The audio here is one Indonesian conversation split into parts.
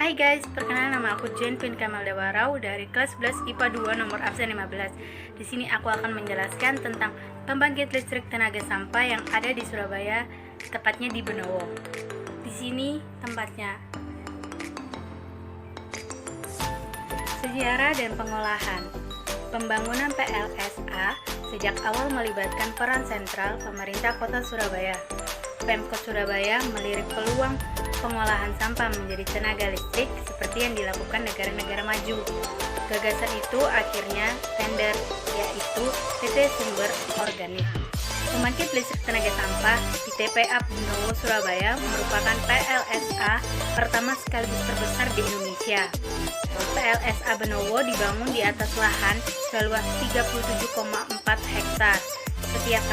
Hai guys, perkenalkan nama aku Jen Pin Kamal Dewarau dari kelas 11 IPA 2 nomor absen 15. Di sini aku akan menjelaskan tentang pembangkit listrik tenaga sampah yang ada di Surabaya, tepatnya di Benowo. Di sini tempatnya. Sejarah dan pengolahan. Pembangunan PLSA sejak awal melibatkan peran sentral pemerintah Kota Surabaya. Pemkot Surabaya melirik peluang pengolahan sampah menjadi tenaga listrik seperti yang dilakukan negara-negara maju. Gagasan itu akhirnya tender, yaitu PT Sumber Organik. Pembangkit listrik tenaga sampah di TPA Benowo Surabaya merupakan PLSA pertama sekaligus terbesar di Indonesia. PLSA Benowo dibangun di atas lahan seluas 37,4 hektar. Setiap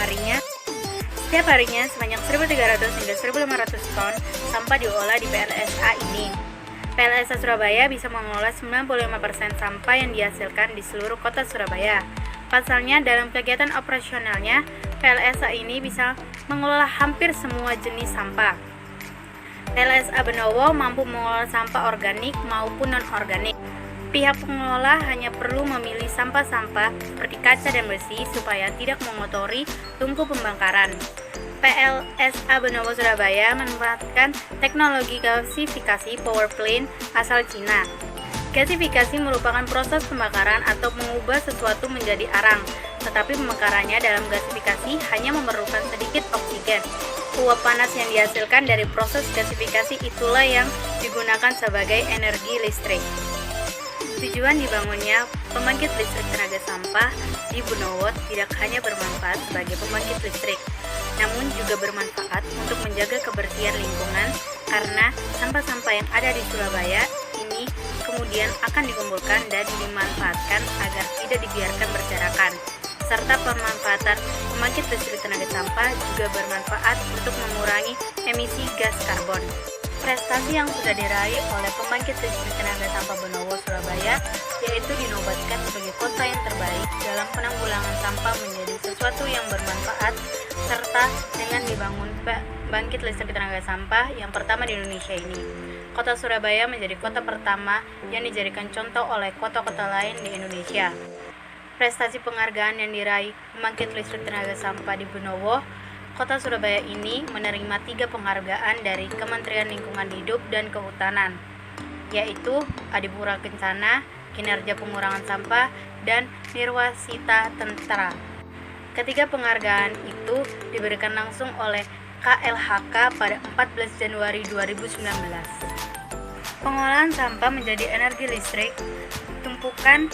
harinya sebanyak 1.300 hingga 1.500 ton sampah diolah di PLSA ini. PLSA Surabaya bisa mengelola 95% sampah yang dihasilkan di seluruh kota Surabaya. Pasalnya, dalam kegiatan operasionalnya, PLSA ini bisa mengelola hampir semua jenis sampah. PLSA Benowo mampu mengelola sampah organik maupun non-organik. Pihak pengelola hanya perlu memilih sampah-sampah seperti kaca dan besi supaya tidak mengotori tungku pembakaran. PLSA Benowo Surabaya memanfaatkan teknologi gasifikasi power plant asal Cina. Gasifikasi merupakan proses pembakaran atau mengubah sesuatu menjadi arang, tetapi pembakarannya dalam gasifikasi hanya memerlukan sedikit oksigen. Uap panas yang dihasilkan dari proses gasifikasi itulah yang digunakan sebagai energi listrik. Tujuan dibangunnya pembangkit listrik tenaga sampah di Benowo tidak hanya bermanfaat sebagai pembangkit listrik, namun juga bermanfaat untuk menjaga kebersihan lingkungan karena sampah-sampah yang ada di Surabaya ini kemudian akan dikumpulkan dan dimanfaatkan agar tidak dibiarkan berserakan. Serta pemanfaatan pembangkit listrik tenaga sampah juga bermanfaat untuk mengurangi emisi gas karbon. Prestasi yang sudah diraih oleh pembangkit listrik tenaga sampah Benowo Surabaya yaitu dinobatkan sebagai kota yang terbaik dalam penanggulangan sampah menjadi sesuatu yang bermanfaat, serta dengan dibangun pembangkit listrik tenaga sampah yang pertama di Indonesia ini. Kota Surabaya menjadi kota pertama yang dijadikan contoh oleh kota-kota lain di Indonesia. Prestasi penghargaan yang diraih pembangkit listrik tenaga sampah di Benowo, Kota Surabaya ini menerima 3 penghargaan dari Kementerian Lingkungan Hidup dan Kehutanan, yaitu Adipura Kencana, Kinerja Pengurangan Sampah, dan Nirwasita Tentara. Ketiga penghargaan itu diberikan langsung oleh KLHK pada 14 Januari 2019. Pengolahan sampah menjadi energi listrik. Tumpukan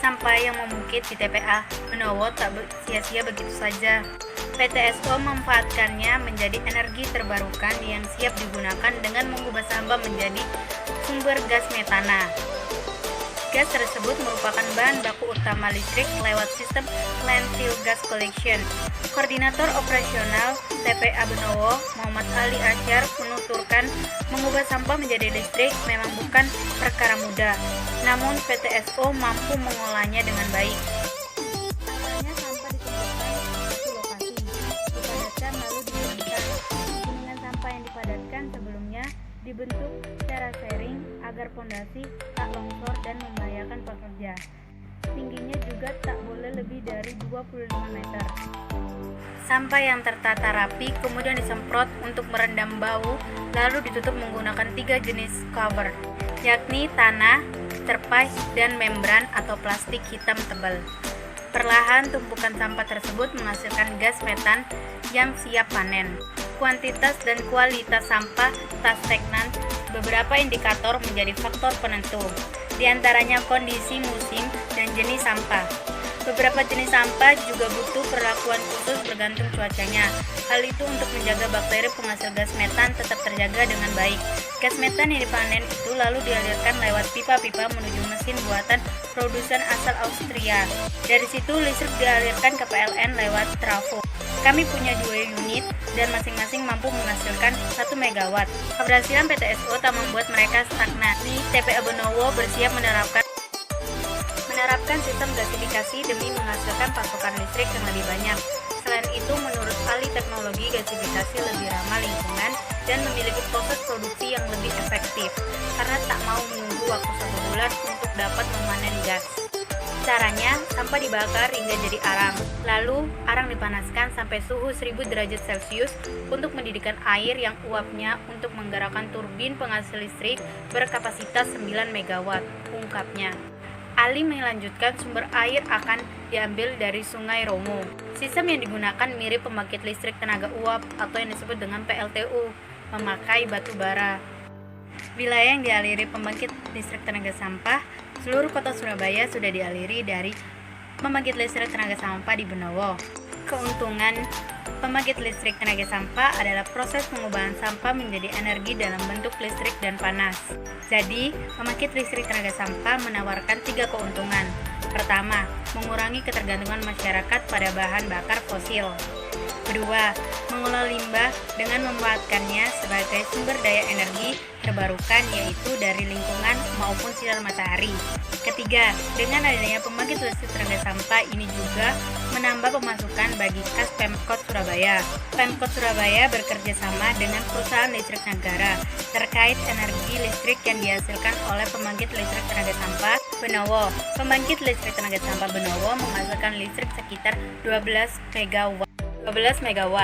sampah yang membukit di TPA Benowo tak sia-sia begitu saja. PTSO memanfaatkannya menjadi energi terbarukan yang siap digunakan dengan mengubah sampah menjadi sumber gas metana. Gas tersebut merupakan bahan baku utama listrik lewat sistem landfill gas collection. Koordinator operasional TPA Benowo, Muhammad Ali Asyar, menuturkan mengubah sampah menjadi listrik memang bukan perkara mudah, namun PTSO mampu mengolahnya dengan baik. Sebelumnya dibentuk secara sharing agar pondasi tak longsor dan membahayakan pekerja. Tingginya juga tak boleh lebih dari 25 meter. Sampah yang tertata rapi kemudian disemprot untuk merendam bau, lalu ditutup menggunakan 3 jenis cover, yakni tanah, terpai, dan membran atau plastik hitam tebal. Perlahan tumpukan sampah tersebut menghasilkan gas metan yang siap panen. Kuantitas dan kualitas sampah tak stagnan. Beberapa indikator menjadi faktor penentu, di antaranya kondisi musim dan jenis sampah. Beberapa jenis sampah juga butuh perlakuan khusus bergantung cuacanya. Hal itu untuk menjaga bakteri penghasil gas metan tetap terjaga dengan baik. Gas metan yang dipanen itu lalu dialirkan lewat pipa-pipa menuju mesin buatan produsen asal Austria. Dari situ listrik dialirkan ke PLN lewat trafo. Kami punya 2 unit dan masing-masing mampu menghasilkan 1 MW. Keberhasilan PTSO tak membuat mereka stagnan. TPA Benowo bersiap menerapkan sistem gasifikasi demi menghasilkan pasokan listrik yang lebih banyak. Selain itu, menurut ahli teknologi, gasifikasi lebih ramah lingkungan dan memiliki proses produksi yang lebih efektif karena tak mau menunggu waktu 1 bulan untuk dapat memanen gas. Caranya, sampah dibakar hingga jadi arang. Lalu, arang dipanaskan sampai suhu 1000 derajat Celcius untuk mendidihkan air yang uapnya untuk menggerakkan turbin penghasil listrik berkapasitas 9 MW, ungkapnya. Ali melanjutkan sumber air akan diambil dari Sungai Romo. Sistem yang digunakan mirip pembangkit listrik tenaga uap atau yang disebut dengan PLTU, memakai batu bara. Wilayah yang dialiri pembangkit listrik tenaga sampah, seluruh kota Surabaya sudah dialiri dari pembangkit listrik tenaga sampah di Benowo. Keuntungan pembangkit listrik tenaga sampah adalah proses pengubahan sampah menjadi energi dalam bentuk listrik dan panas. Jadi, pembangkit listrik tenaga sampah menawarkan 3 keuntungan. Pertama, mengurangi ketergantungan masyarakat pada bahan bakar fosil. Kedua, mengolah limbah dengan memanfaatkannya sebagai sumber daya energi terbarukan yaitu dari lingkungan maupun sinar matahari. Ketiga, dengan adanya pembangkit listrik tenaga sampah ini juga menambah pemasukan bagi kas Pemkot Surabaya. Pemkot Surabaya bekerja sama dengan perusahaan listrik negara terkait energi listrik yang dihasilkan oleh pembangkit listrik tenaga sampah Benowo. Pembangkit listrik tenaga sampah Benowo menghasilkan listrik sekitar 12 MW.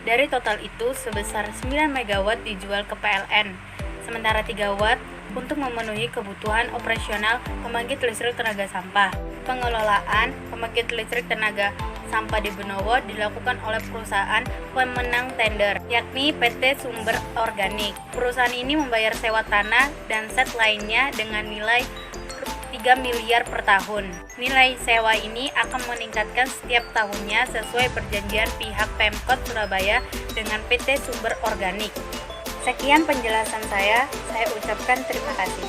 Dari total itu, sebesar 9 MW dijual ke PLN, sementara 3 watt untuk memenuhi kebutuhan operasional pembangkit listrik tenaga sampah. Pengelolaan pembangkit listrik tenaga sampah di Benowo dilakukan oleh perusahaan pemenang tender, yakni PT Sumber Organik. Perusahaan ini membayar sewa tanah dan set lainnya dengan nilai 3 miliar per tahun. Nilai sewa ini akan meningkatkan setiap tahunnya sesuai perjanjian pihak Pemkot Surabaya dengan PT Sumber Organik. Sekian penjelasan saya ucapkan terima kasih.